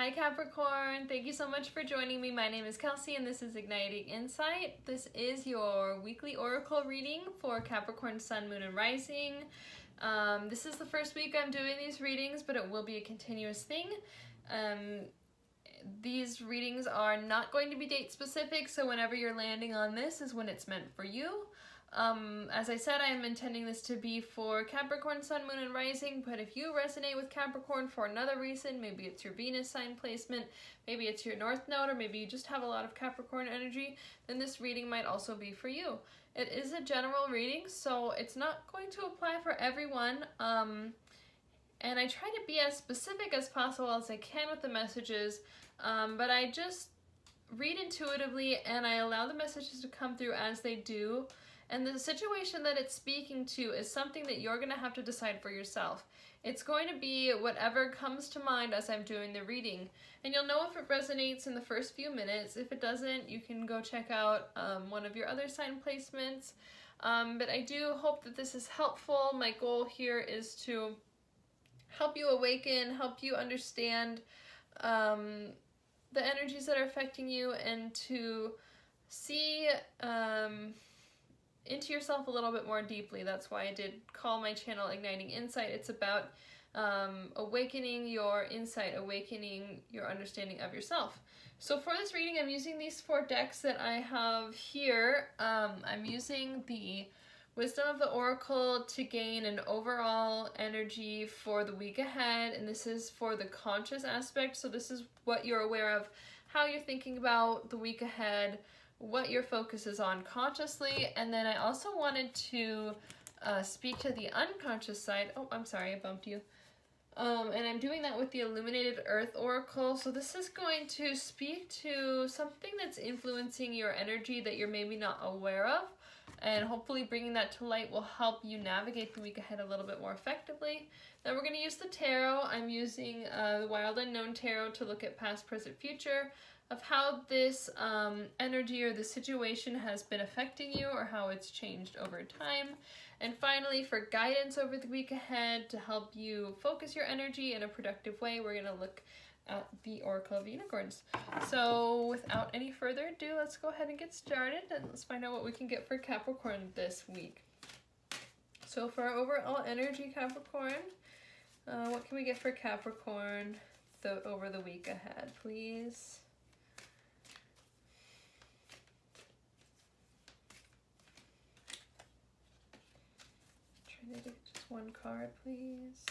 Hi Capricorn, thank you so much for joining me. My name is Kelsey and this is Igniting Insight. This is your weekly oracle reading for Capricorn Sun, Moon, and Rising. This is the first week I'm doing these readings, but it will be a continuous thing. These readings are not going to be date specific, so whenever you're landing on this is when it's meant for you. As I said, I am intending this to be for Capricorn, Sun, Moon, and Rising, but if you resonate with Capricorn for another reason, maybe it's your Venus sign placement, maybe it's your North Node, or maybe you just have a lot of Capricorn energy, then this reading might also be for you. It is a general reading, so it's not going to apply for everyone, and I try to be as specific as possible as I can with the messages, but I just read intuitively and I allow the messages to come through as they do. And the situation that it's speaking to is something that you're going to have to decide for yourself. It's going to be whatever comes to mind as I'm doing the reading. And you'll know if it resonates in the first few minutes. If it doesn't, you can go check out one of your other sign placements. But I do hope that this is helpful. My goal here is to help you awaken, help you understand the energies that are affecting you, and to see into yourself a little bit more deeply. That's why I did call my channel Igniting Insight. It's about awakening your insight, awakening your understanding of yourself. So for this reading, I'm using these 4 decks that I have here. I'm using the Wisdom of the Oracle to gain an overall energy for the week ahead, and this is for the conscious aspect. So this is what you're aware of, how you're thinking about the week ahead, what your focus is on consciously. And then I also wanted to speak to the unconscious side. Oh, I'm sorry, I bumped you. And I'm doing that with the Illuminated Earth Oracle. So this is going to speak to something that's influencing your energy that you're maybe not aware of. And hopefully bringing that to light will help you navigate the week ahead a little bit more effectively. Then we're going to use the tarot. I'm using the Wild Unknown Tarot to look at past, present, future, of how this energy or the situation has been affecting you or how it's changed over time. And finally, for guidance over the week ahead to help you focus your energy in a productive way, we're going to look at the Oracle of Unicorns. So without any further ado, let's go ahead and get started and let's find out what we can get for Capricorn this week. So for our overall energy, Capricorn, what can we get for Capricorn over the week ahead, please? Try to get just one card, please.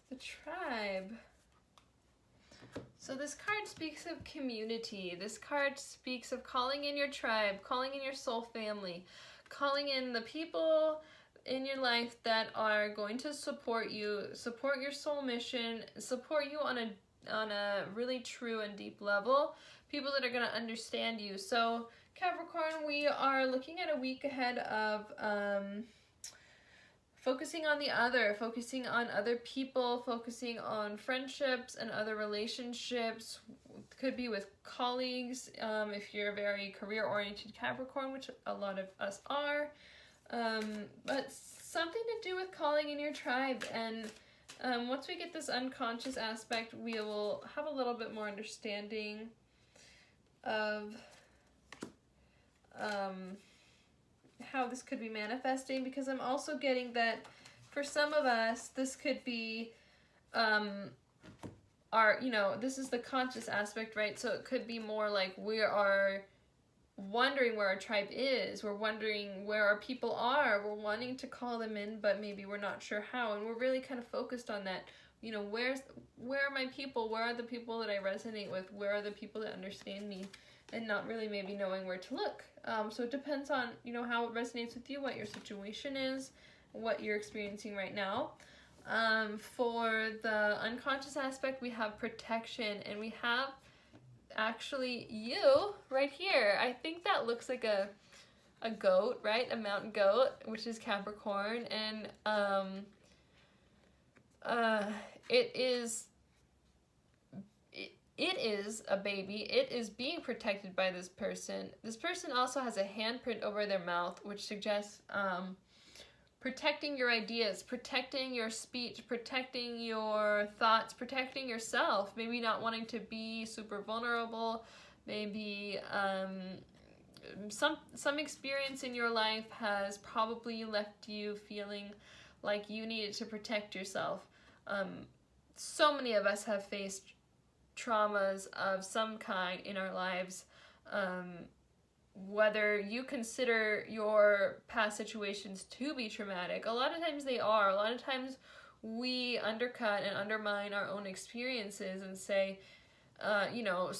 The Tribe. So this card speaks of community. This card speaks of calling in your tribe, calling in your soul family, calling in the people in your life that are going to support you, support your soul mission, support you on a really true and deep level, people that are going to understand you. So Capricorn, we are looking at a week ahead of focusing on the other, focusing on other people, focusing on friendships and other relationships. Could be with colleagues, if you're a very career-oriented Capricorn, which a lot of us are. But something to do with calling in your tribe. And once we get this unconscious aspect, we will have a little bit more understanding of how this could be manifesting, because I'm also getting that for some of us this could be this is the conscious aspect, right? So it could be more like we are wondering where our tribe is, we're wondering where our people are, we're wanting to call them in, but maybe we're not sure how, and we're really kind of focused on that. Where are my people? Where are the people that I resonate with? Where are the people that understand me? And not really maybe knowing where to look. So it depends on, how it resonates with you, what your situation is, what you're experiencing right now. For the unconscious aspect, we have protection, and we have actually you right here. I think that looks like a goat, right? A mountain goat, which is Capricorn. And it is a baby. It is being protected by this person. This person also has a handprint over their mouth, which suggests protecting your ideas, protecting your speech, protecting your thoughts, protecting yourself. Maybe not wanting to be super vulnerable. Maybe some experience in your life has probably left you feeling like you needed to protect yourself. So many of us have faced traumas of some kind in our lives. Whether you consider your past situations to be traumatic, a lot of times they are. A lot of times we undercut and undermine our own experiences and say, you know,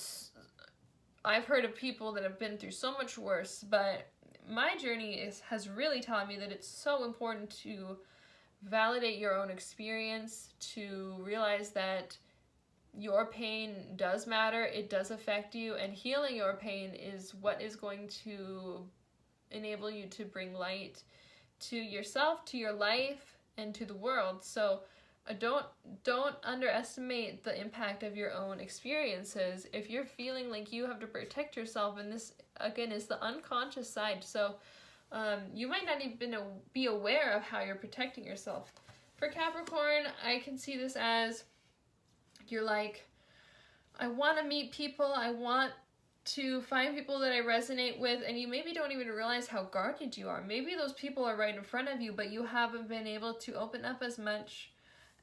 I've heard of people that have been through so much worse, but my journey has really taught me that it's so important to validate your own experience, to realize that your pain does matter, it does affect you, and healing your pain is what is going to enable you to bring light to yourself, to your life, and to the world. So don't underestimate the impact of your own experiences. If you're feeling like you have to protect yourself, and this again is the unconscious side, so you might not even be aware of how you're protecting yourself. For Capricorn, I can see this as you're like, I want to meet people, I want to find people that I resonate with, and you maybe don't even realize how guarded you are. Maybe those people are right in front of you, but you haven't been able to open up as much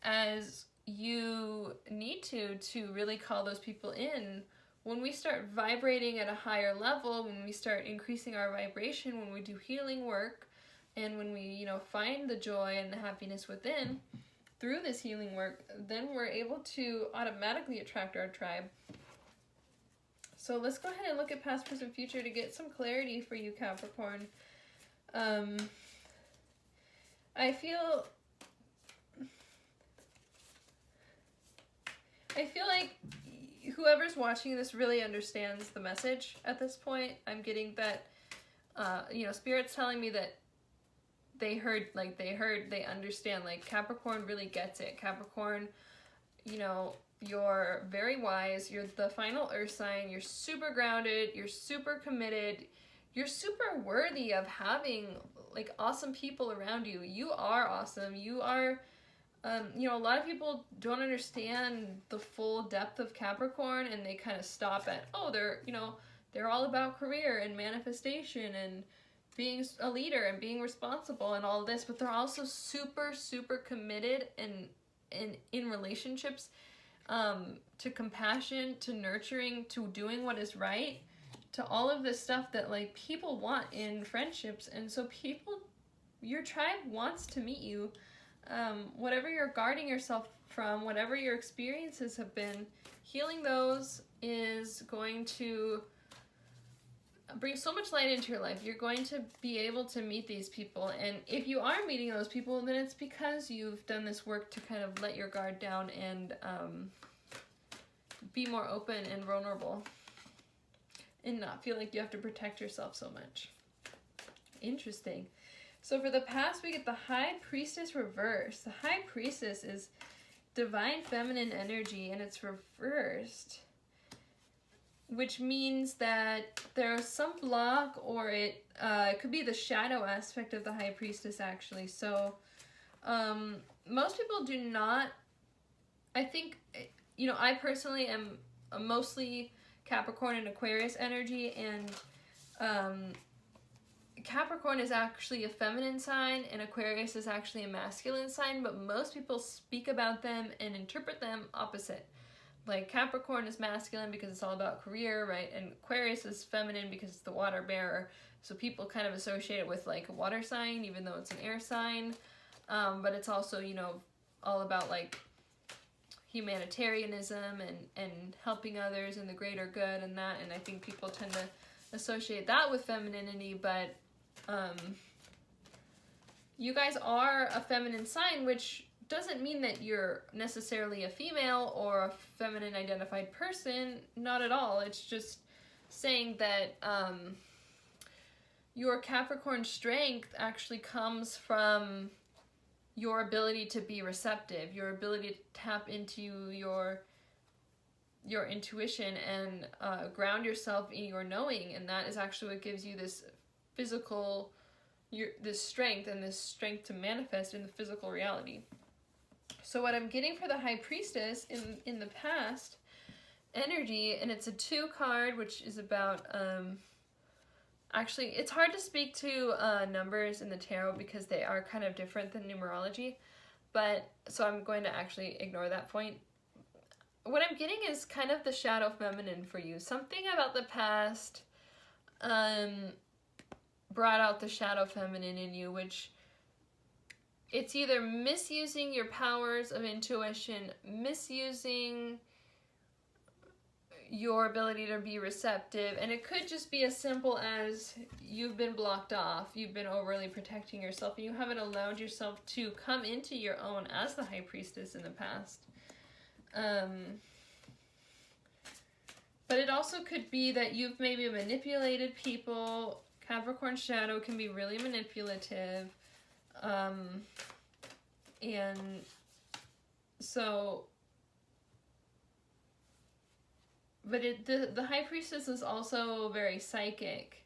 as you need to really call those people in. When we start vibrating at a higher level, when we start increasing our vibration, when we do healing work, and when we, you know, find the joy and the happiness within through this healing work, then we're able to automatically attract our tribe. So let's go ahead and look at past, present, future to get some clarity for you, Capricorn. I feel like whoever's watching this really understands the message at this point. I'm getting that, you know, Spirit's telling me that they understand, like Capricorn really gets it. Capricorn, you know, you're very wise, you're the final earth sign, you're super grounded, you're super committed, you're super worthy of having like awesome people around you. You are awesome. You are, you know, a lot of people don't understand the full depth of Capricorn, and they kind of stop at, oh, they're all about career and manifestation and being a leader and being responsible and all this, but they're also super, super committed and in relationships, to compassion, to nurturing, to doing what is right, to all of this stuff that like people want in friendships. And so your tribe wants to meet you. Whatever you're guarding yourself from, whatever your experiences have been, healing those is going to bring so much light into your life. You're going to be able to meet these people, and if you are meeting those people, then it's because you've done this work to kind of let your guard down and be more open and vulnerable and not feel like you have to protect yourself so much. Interesting. So for the past, we get the High Priestess reverse. The High Priestess is divine feminine energy, and it's reversed, which means that there's some block, or it could be the shadow aspect of the High Priestess, actually. So most people do not, I think, you know, I personally am mostly Capricorn and Aquarius energy, and Capricorn is actually a feminine sign and Aquarius is actually a masculine sign, but most people speak about them and interpret them opposite. Like Capricorn is masculine because it's all about career, right? And Aquarius is feminine because it's the water bearer. So people kind of associate it with like a water sign, even though it's an air sign. But it's also, you know, all about like humanitarianism and helping others and the greater good and that. And I think people tend to associate that with femininity, but you guys are a feminine sign, which doesn't mean that you're necessarily a female or a feminine identified person. Not at all. It's just saying that your Capricorn strength actually comes from your ability to be receptive, your ability to tap into your your intuition and ground yourself in your knowing, and that is actually what gives you this physical, this strength to manifest in the physical reality. So what I'm getting for the High Priestess in the past energy, and it's a 2 card, which is about actually it's hard to speak to numbers in the tarot because they are kind of different than numerology, but so I'm going to actually ignore that point. What I'm getting is kind of the shadow feminine for you. Something about the past brought out the shadow feminine in you, which it's either misusing your powers of intuition, misusing your ability to be receptive, and it could just be as simple as you've been blocked off, you've been overly protecting yourself, and you haven't allowed yourself to come into your own as the High Priestess in the past. But it also could be that you've maybe manipulated people. Capricorn shadow can be really manipulative. And so, but the High Priestess is also very psychic.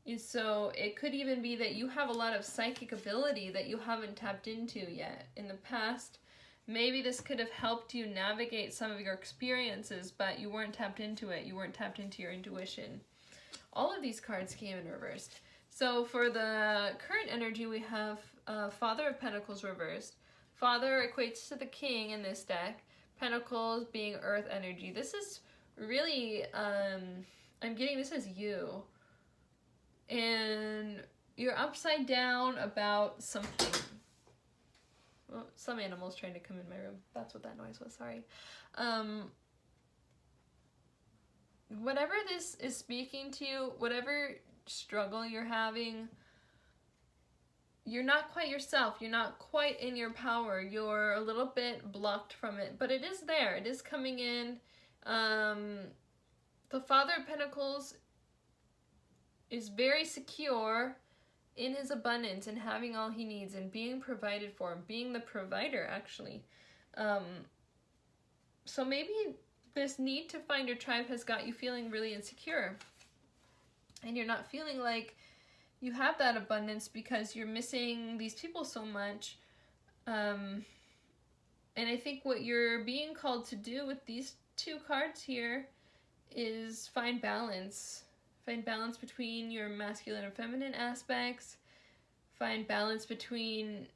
And so it could even be that you have a lot of psychic ability that you haven't tapped into yet. In the past, maybe this could have helped you navigate some of your experiences, but you weren't tapped into it. You weren't tapped into your intuition. All of these cards came in reversed. So for the current energy, we have Father of Pentacles reversed. Father equates to the King in this deck. Pentacles being Earth energy. This is really, I'm getting this as you. And you're upside down about something. Well, some animal's trying to come in my room. That's what that noise was, sorry. Whatever this is speaking to you, whatever struggle you're having, you're not quite yourself. You're not quite in your power. You're a little bit blocked from it, but it is there. It is coming in. The Father of Pentacles is very secure in his abundance and having all he needs and being provided for, being the provider, actually. So maybe this need to find your tribe has got you feeling really insecure. And you're not feeling like you have that abundance because you're missing these people so much. And I think what you're being called to do with these 2 cards here is find balance. Find balance between your masculine and feminine aspects. Find balance between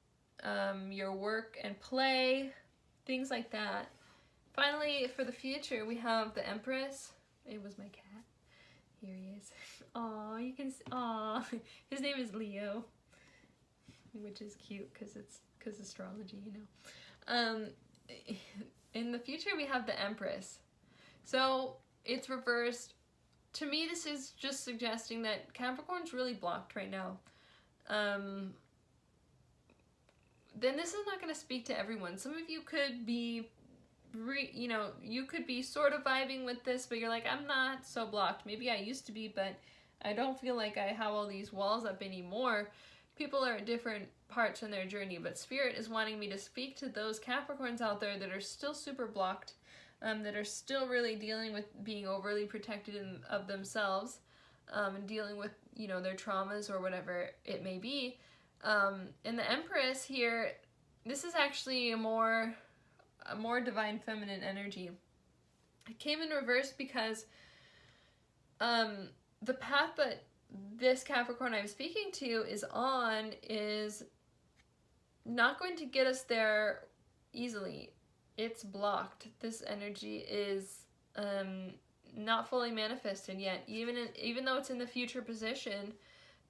your work and play. Things like that. Finally, for the future, we have the Empress. It was my cat. Here he is. Aw, you can see. Aw, his name is Leo, which is cute because astrology, you know. In the future, we have the Empress. So it's reversed. To me, this is just suggesting that Capricorn's really blocked right now. Then this is not going to speak to everyone. Some of you could be, you could be sort of vibing with this, but you're like, I'm not so blocked. Maybe I used to be, but I don't feel like I have all these walls up anymore. People are at different parts in their journey, but Spirit is wanting me to speak to those Capricorns out there that are still super blocked, that are still really dealing with being overly protected of themselves, and dealing with, their traumas or whatever it may be. And the Empress here, this is actually a more divine feminine energy. It came in reverse because the path that this Capricorn I'm speaking to is on is not going to get us there easily. It's blocked. This energy is not fully manifested yet. Even though it's in the future position,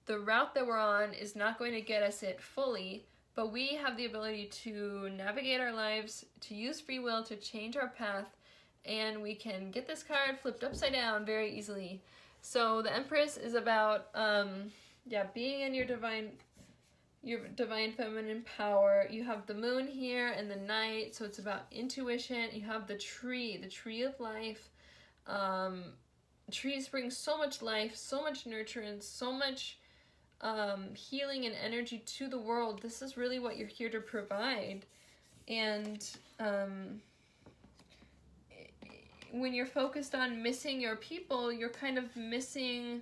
the route that we're on is not going to get us it fully, but we have the ability to navigate our lives, to use free will, to change our path, and we can get this card flipped upside down very easily. So the Empress is about, being in your divine feminine power. You have the moon here and the night, so it's about intuition. You have the tree of life. Trees bring so much life, so much nurturance, so much healing and energy to the world. This is really what you're here to provide. And when you're focused on missing your people, you're kind of missing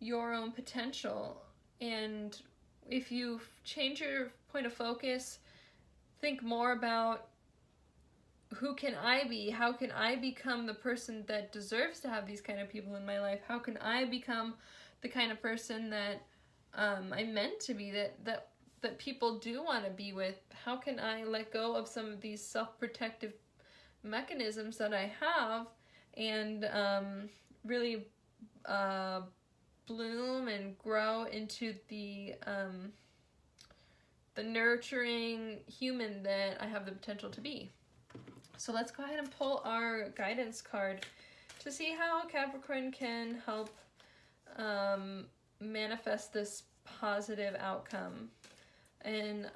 your own potential. And if you change your point of focus, think more about who can I be? How can I become the person that deserves to have these kind of people in my life? How can I become the kind of person that I'm meant to be, that people do want to be with? How can I let go of some of these self-protective mechanisms that I have and really bloom and grow into the nurturing human that I have the potential to be? So let's go ahead and pull our guidance card to see how Capricorn can help manifest this positive outcome and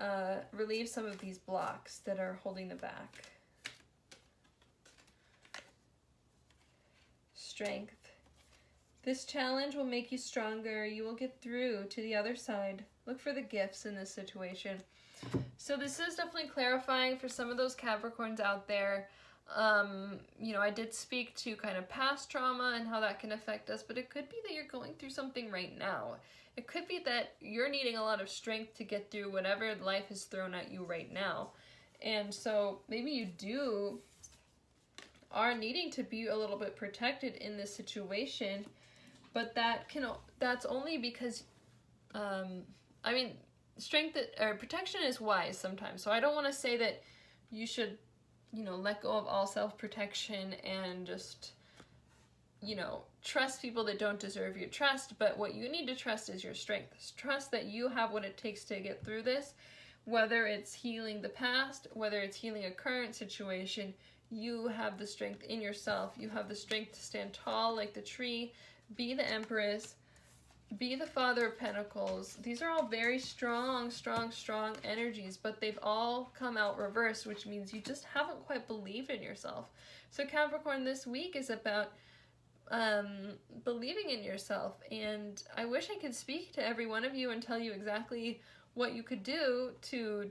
relieve some of these blocks that are holding them back. Strength. This challenge will make you stronger. You will get through to the other side. Look for the gifts in this situation. So this is definitely clarifying for some of those Capricorns out there. You know, I did speak to kind of past trauma and how that can affect us, but it could be that you're going through something right now. It could be that you're needing a lot of strength to get through whatever life has thrown at you right now. And so maybe you are needing to be a little bit protected in this situation, but that's only because, I mean, strength or protection is wise sometimes. So I don't want to say that you should, you know, let go of all self-protection and just, you know, trust people that don't deserve your trust. But what you need to trust is your strength. Trust that you have what it takes to get through this, whether it's healing the past, whether it's healing a current situation. You have the strength in yourself. You have the strength to stand tall like the tree, be the Empress, be the Father of Pentacles. These are all very strong, strong, strong energies, but they've all come out reversed, which means you just haven't quite believed in yourself. So Capricorn, this week is about believing in yourself, and I wish I could speak to every one of you and tell you exactly what you could do to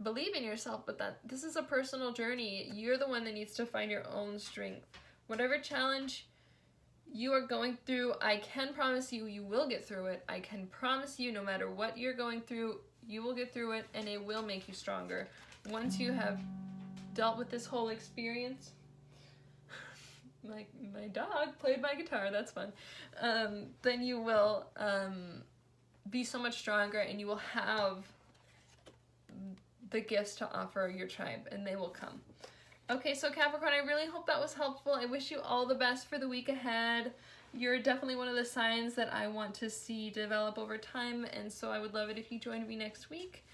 believe in yourself, but this is a personal journey. You're the one that needs to find your own strength. Whatever challenge you are going through, I can promise you, you will get through it. I can promise you, no matter what you're going through, you will get through it, and it will make you stronger. Once you have dealt with this whole experience, my dog played my guitar, that's fun, then you will be so much stronger, and you will have the gifts to offer your tribe, and they will come. Okay, so Capricorn, I really hope that was helpful. I wish you all the best for the week ahead. You're definitely one of the signs that I want to see develop over time, and so I would love it if you joined me next week.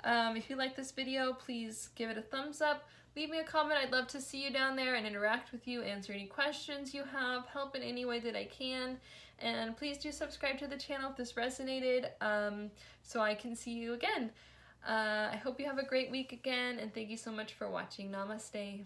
If you like this video, please give it a thumbs up. Leave me a comment. I'd love to see you down there and interact with you, answer any questions you have, help in any way that I can. And please do subscribe to the channel if this resonated, so I can see you again. I hope you have a great week again, and thank you so much for watching. Namaste.